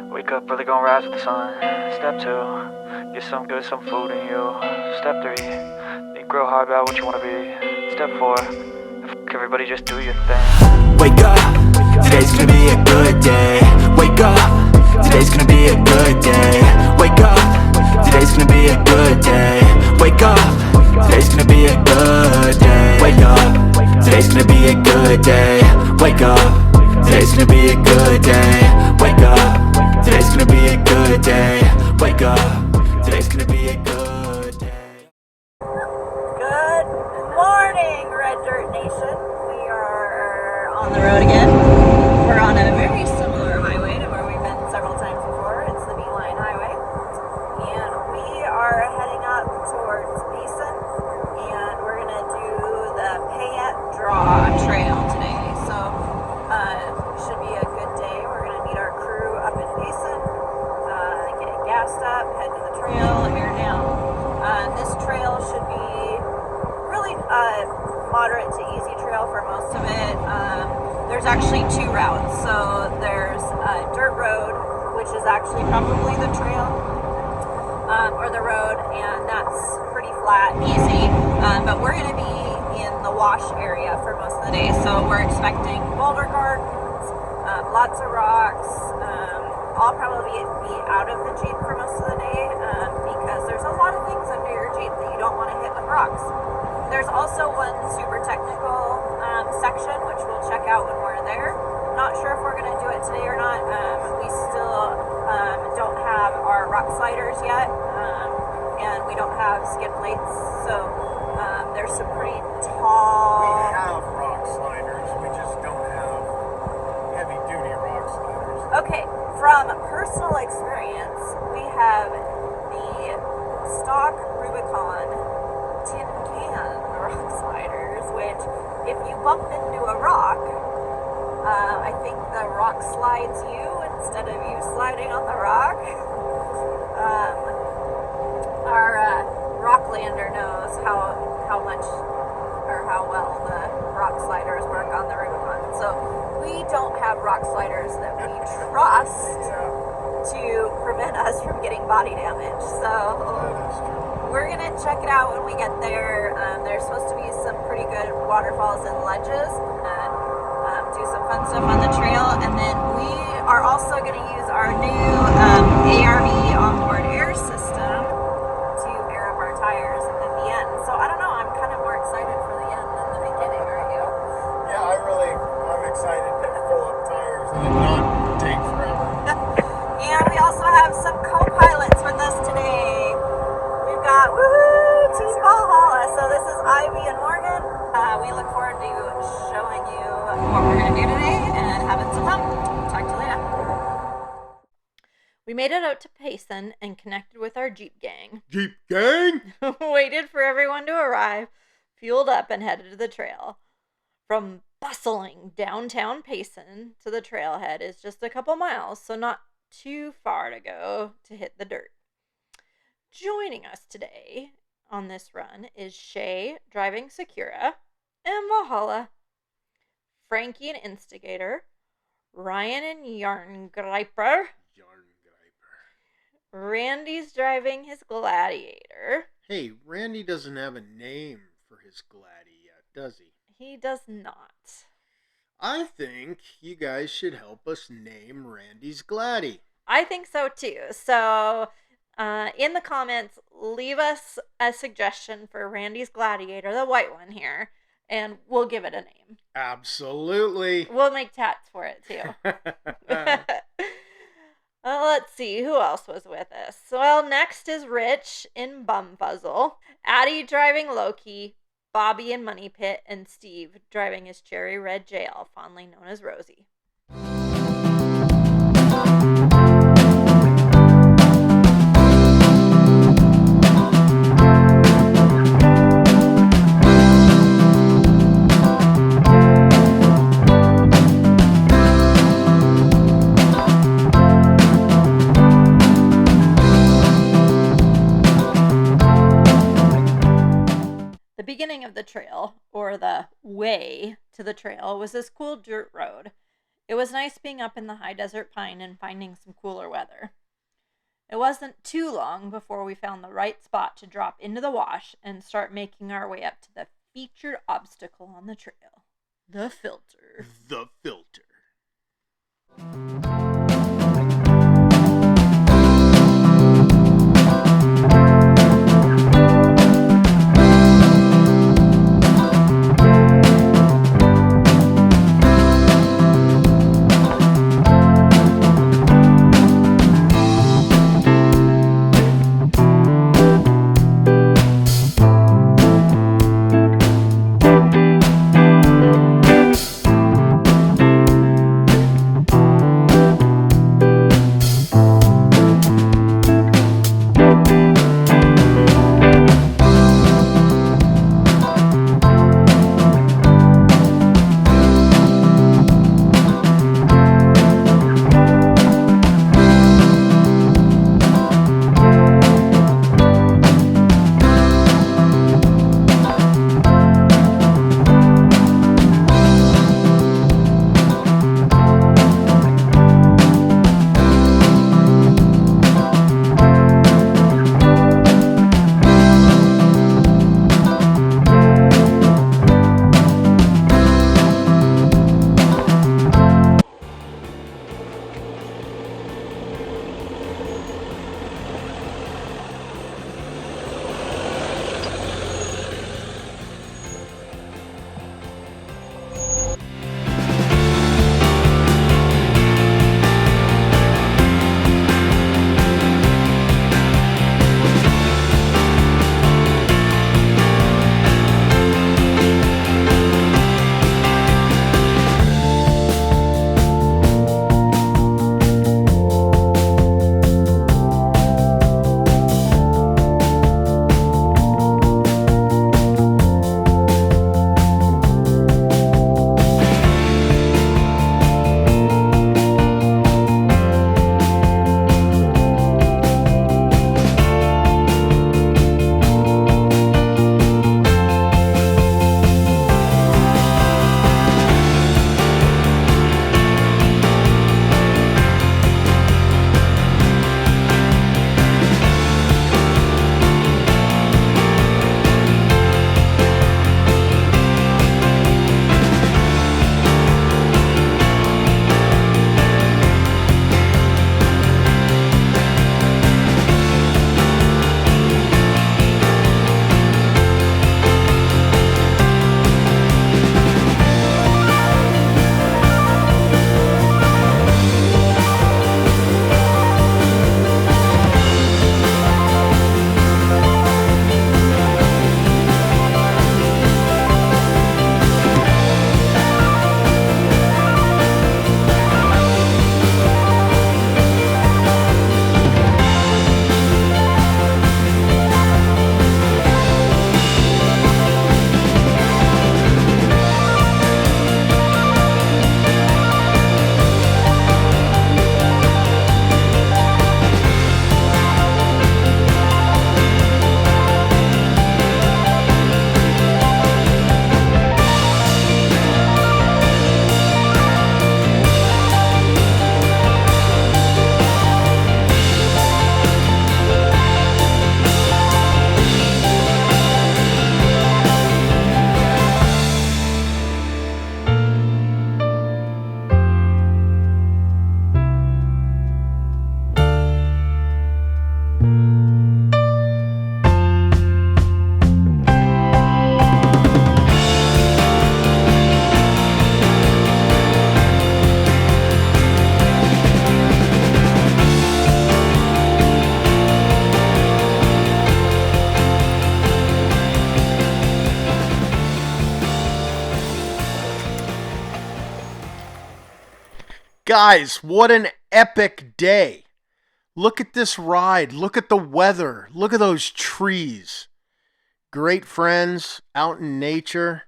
Wake up early, gonna rise with the sun. Step 2, get some good, some food in you. Step 3, think real hard about what you wanna be. Step 4, everybody just do your thing. Wake up, today's gonna be a good day. Wake up, today's gonna be a good day. Wake up, today's gonna be a good day. Wake up, today's gonna be a good day. Wake up, today's gonna be a good day. Wake up, today's gonna be a good day. Wake up, today's gonna be a good day. Wake up, today's gonna be a good day. Good morning, Red Dirt Nation. We are on the road again. We're on a very similar highway to where we've been several times before. It's the Beeline Highway. And we are heading up towards Payson. And we're going to do the Payatt Draw trail today. So, should be a good day. We're going to meet our crew up in Payson. Get gassed up, head to the trail, air down. This trail should be really moderate to easy trail for most of it. There's actually two routes. So there's a dirt road, which is actually probably the trail or the road, and that's pretty flat, easy. But we're going to be in the wash area for most of the day. So we're expecting boulder gardens, lots of rocks. I'll probably be out of the Jeep for most of the day because there's a lot of things under your Jeep that you don't want to hit with rocks. There's also one super technical section, which we'll check out when we're there. Not sure if we're going to do it today or not. We still don't have our rock sliders yet, and we don't have skid plates, so there's some pretty tall... We have rock sliders, we just don't have heavy-duty rock sliders. Okay, from personal experience, we have the stock Rubicon tin can rock sliders, which if you bump into a rock, I think the rock slides you instead of you sliding on the rock. Our Rocklander knows how much or how well the rock sliders work on the Rubicon. So we don't have rock sliders that we trust to prevent us from getting body damage. So we're going to check it out when we get there. There's supposed to be some pretty good waterfalls and ledges, and do some fun stuff on the trail. And then we are also going to use our new ARB onboard air system to air up our tires at the end. So I don't know, I'm kind of more excited for the end than the beginning, are you? Yeah, I'm excited to fill up tires and it not take forever. And we also have some co-pilots with us today. We've got Team Valhalla. So this is Ivy and Morgan. We look forward to showing you what we're going to do today and having some fun. Talk to you later. We made it out to Payson and connected with our Jeep gang. Jeep gang? Waited for everyone to arrive, fueled up, and headed to the trail. From bustling downtown Payson to the trailhead is just a couple miles, so not too far to go to hit the dirt. Joining us today on this run is Shay driving Secura and Valhalla, Frankie and Instigator, Ryan and Yarngriper, Randy's driving his Gladiator. Hey, Randy doesn't have a name for his Gladi yet, does he? He does not. I think you guys should help us name Randy's Gladi. I think so too. So in the comments, leave us a suggestion for Randy's Gladiator, the white one here, and we'll give it a name. Absolutely. We'll make tats for it too. Let's see, who else was with us? Well, next is Rich in Bumfuzzle, Addie driving Loki, Bobby in Money Pit, and Steve driving his cherry red JL, fondly known as Rosie. The beginning of the trail, or the way to the trail, was this cool dirt road. It was nice being up in the high desert pine and finding some cooler weather. It wasn't too long before we found the right spot to drop into the wash and start making our way up to the featured obstacle on the trail, the filter. The filter. Guys, what an epic day. Look at this ride. Look at the weather. Look at those trees. Great friends out in nature,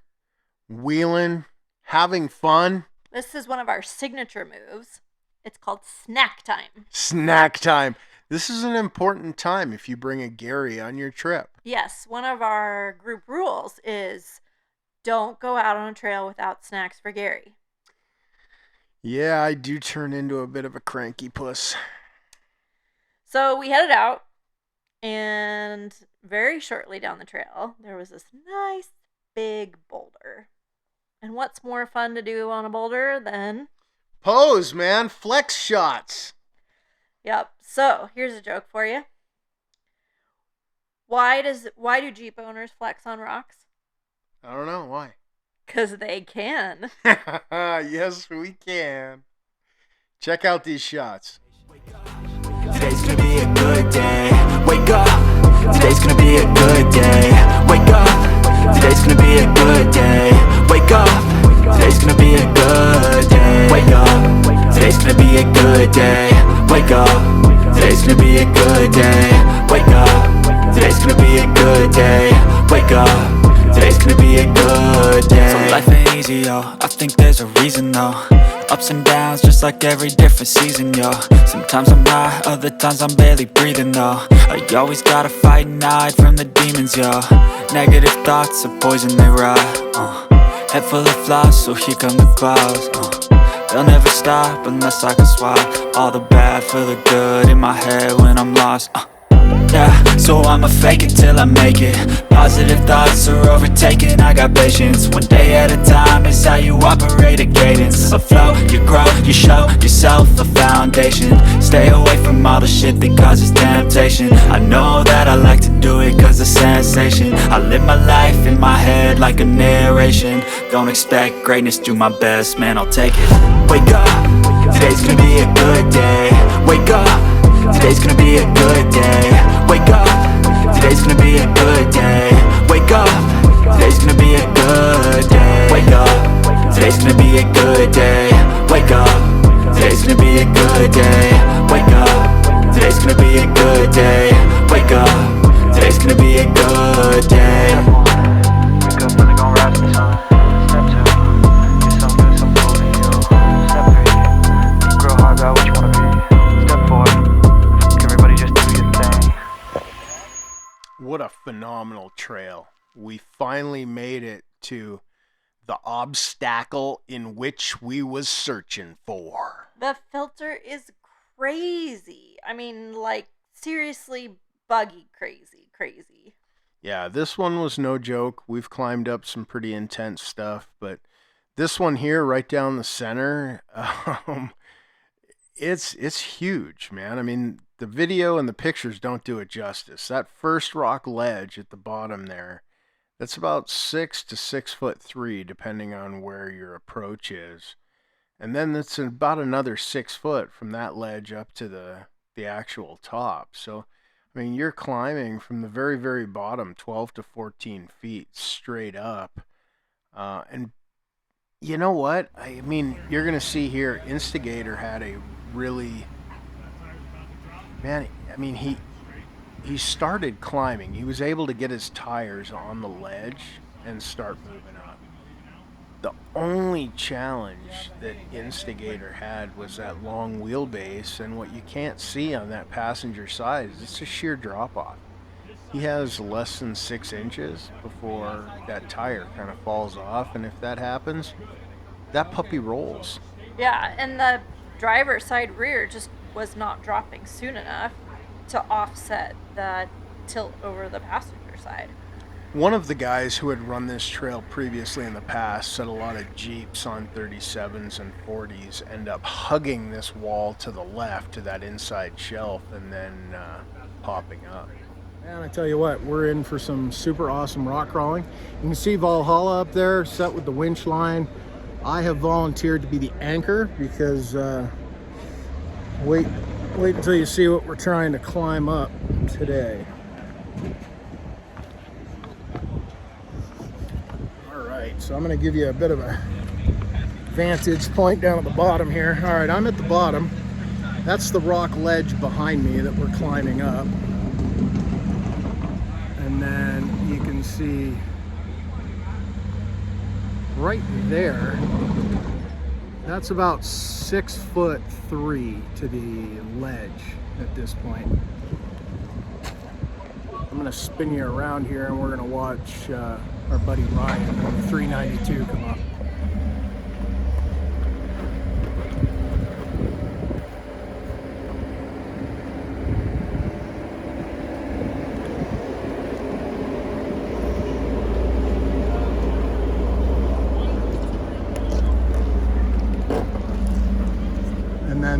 wheeling, having fun. This is one of our signature moves. It's called snack time. Snack time. This is an important time if you bring a Gary on your trip. Yes, one of our group rules is don't go out on a trail without snacks for Gary. Yeah, I do turn into a bit of a cranky puss. So we headed out, and very shortly down the trail, there was this nice big boulder. And what's more fun to do on a boulder than... Pose, man. Flex shots. Yep. So here's a joke for you. Why do Jeep owners flex on rocks? I don't know. Why? 'Cause they can. Yes, we can. Check out these shots. Today's gonna be a good day. Wake up. Today's gonna be a good day. Wake up. Today's gonna be a good day. Wake up. Today's gonna be a good day. Wake up. Today's gonna be a good day. Wake up. Today's gonna be a good day. Wake up. Today's gonna be a good day. Wake up. Today's gonna be a good day. So life ain't easy, yo. I think there's a reason, though. Ups and downs, just like every different season, yo. Sometimes I'm high, other times I'm barely breathing, though. I always gotta fight and hide from the demons, yo. Negative thoughts are poison, they rot. Head full of flies, so here come the clouds. They'll never stop unless I can swap all the bad for the good in my head when I'm lost. Yeah, so I'ma fake it till I make it. Positive thoughts are overtaken, I got patience. One day at a time is how you operate a cadence. A flow, you grow, you show yourself a foundation. Stay away from all the shit that causes temptation. I know that I like to do it cause of sensation. I live my life in my head like a narration. Don't expect greatness, do my best, man, I'll take it. Wake up, today's gonna be a good day. Wake up. Today's gonna be a good day. Wake up. Today's gonna be a good day. Wake up. Today's gonna be a good day. Wake up. Today's gonna be a good day. Wake up. Today's gonna be a good day. Wake up. Today's gonna be a good day. Wake up. Today's gonna be a good day. Wake up early, gon' rise with the sun. Step 2, get some good, some food in you. Step 3, grow hard about what you wanna be. Step 4, everybody just do your thing. What a phenomenal trail. We finally made it to the obstacle in which we was searching for. The filter is crazy. I mean, like, seriously buggy crazy. Yeah, this one was no joke. We've climbed up some pretty intense stuff, but this one here, right down the center, it's huge, man. I mean, the video and the pictures don't do it justice. That first rock ledge at the bottom there, that's about 6 to 6'3", depending on where your approach is. And then it's about another 6 foot from that ledge up to the actual top. So, I mean, you're climbing from the very, very bottom, 12 to 14 feet straight up. And you know what? I mean, you're going to see here, Instigator had a really... Man, I mean, he started climbing. He was able to get his tires on the ledge and start moving up. The only challenge that Instigator had was that long wheelbase, and what you can't see on that passenger side is it's a sheer drop-off. He has less than 6 inches before that tire kind of falls off, and if that happens, that puppy rolls. Yeah, and the driver's side rear just was not dropping soon enough to offset the tilt over the passenger side. One of the guys who had run this trail previously in the past said a lot of Jeeps on 37s and 40s end up hugging this wall to the left to that inside shelf and then popping up. And I tell you what, we're in for some super awesome rock crawling. You can see Valhalla up there set with the winch line. I have volunteered to be the anchor because wait until you see what we're trying to climb up today. So I'm going to give you a bit of a vantage point down at the bottom here. All right, I'm at the bottom. That's the rock ledge behind me that we're climbing up. And then you can see right there, that's about 6'3" to the ledge at this point. I'm going to spin you around here and we're going to watch our buddy Ryan, 392, come up.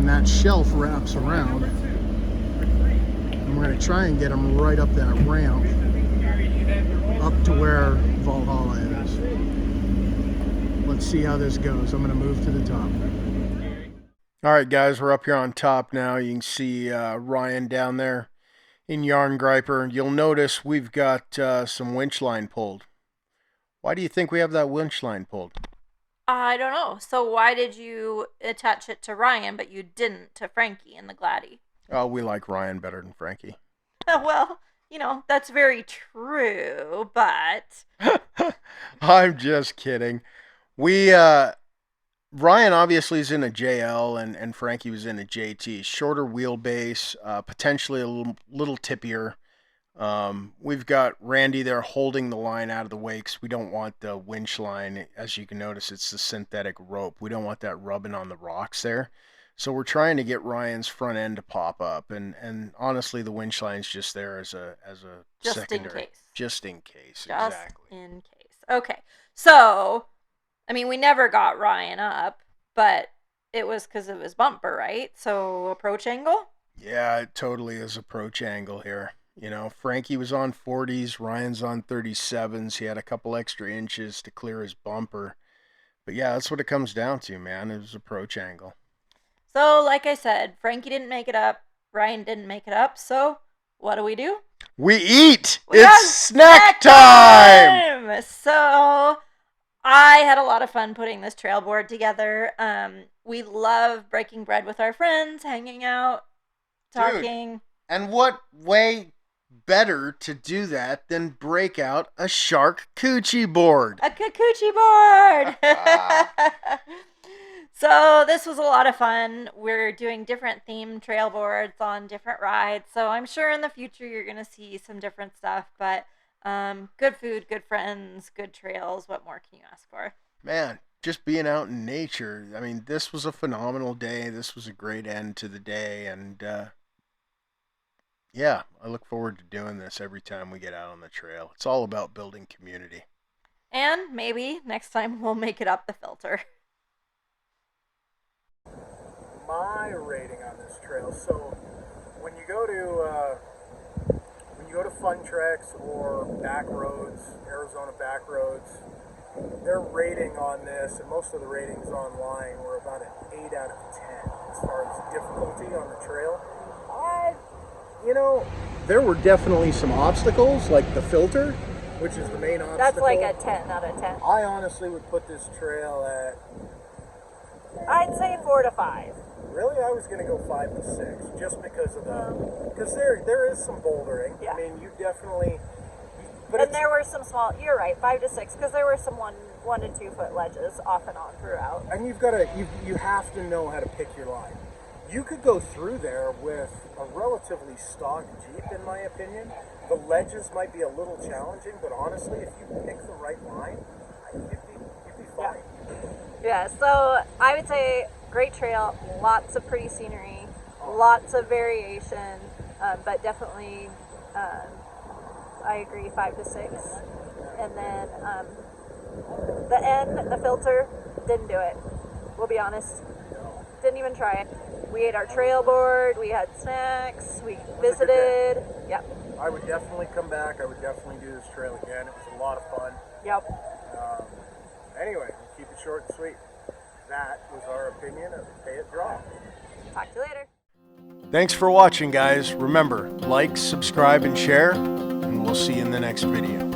and that shelf wraps around. And we're going to try and get them right up that ramp, up to where Valhalla is. Let's see how this goes. I'm going to move to the top. All right, guys, we're up here on top now. You can see Ryan down there in Yarn Griper. You'll notice we've got some winch line pulled. Why do you think we have that winch line pulled? I don't know. So why did you attach it to Ryan, but you didn't to Frankie and the Gladdy? Oh, we like Ryan better than Frankie. Well, you know, that's very true, but... I'm just kidding. Ryan obviously is in a JL and Frankie was in a JT. Shorter wheelbase, potentially a little tippier. We've got Randy there holding the line out of the way because we don't want the winch line. As you can notice, it's the synthetic rope. We don't want that rubbing on the rocks there. So we're trying to get Ryan's front end to pop up. And honestly, the winch line's just there as a just secondary. In case. Just in case. Just exactly. in case. Okay. So... I mean, we never got Ryan up, but it was because of his bumper, right? So, approach angle? Yeah, it totally is approach angle here. You know, Frankie was on 40s, Ryan's on 37s. He had a couple extra inches to clear his bumper. But yeah, that's what it comes down to, man. It was approach angle. So, like I said, Frankie didn't make it up. Ryan didn't make it up. So, what do? We eat! We it's snack time! So... I had a lot of fun putting this trail board together. We love breaking bread with our friends, hanging out, talking. Dude, and what way better to do that than break out a shark coochie board? A coochie board! So this was a lot of fun. We're doing different themed trail boards on different rides. So I'm sure in the future you're going to see some different stuff, but... good food, good friends, good trails. What more can you ask for? Man, just being out in nature. I mean, this was a phenomenal day. This was a great end to the day. And, yeah, I look forward to doing this every time we get out on the trail. It's all about building community. And maybe next time we'll make it up the filter. My rating on this trail. So when you go to fun treks or back roads, Arizona back roads, their rating on this, and most of the ratings online were about an 8 out of 10 as far as difficulty on the trail. There were definitely some obstacles, like the filter, which is the main obstacle. That's like a 10 out of 10. I honestly would put this trail at... I'd say 4 to 5. Really, I was going to go 5 to 6, just because of because there is some bouldering. Yeah. I mean, you definitely. And there were some small. You're right, 5 to 6, because there were some 1 to 2 foot ledges off and on throughout. And you have to know how to pick your line. You could go through there with a relatively stock Jeep, in my opinion. The ledges might be a little challenging, but honestly, if you pick the right line, you'd be fine. Yeah. So I would say. Great trail, lots of pretty scenery, lots of variation, but definitely, I agree, 5 to 6. And then the filter, didn't do it. We'll be honest, didn't even try it. We ate our trail board, we had snacks, we visited. Yep. I would definitely come back. I would definitely do this trail again. It was a lot of fun. Yep. Anyway, keep it short and sweet. That was our opinion of Payatt Draw. Talk to you later. Thanks for watching, guys. Remember, like, subscribe, and share, and we'll see you in the next video.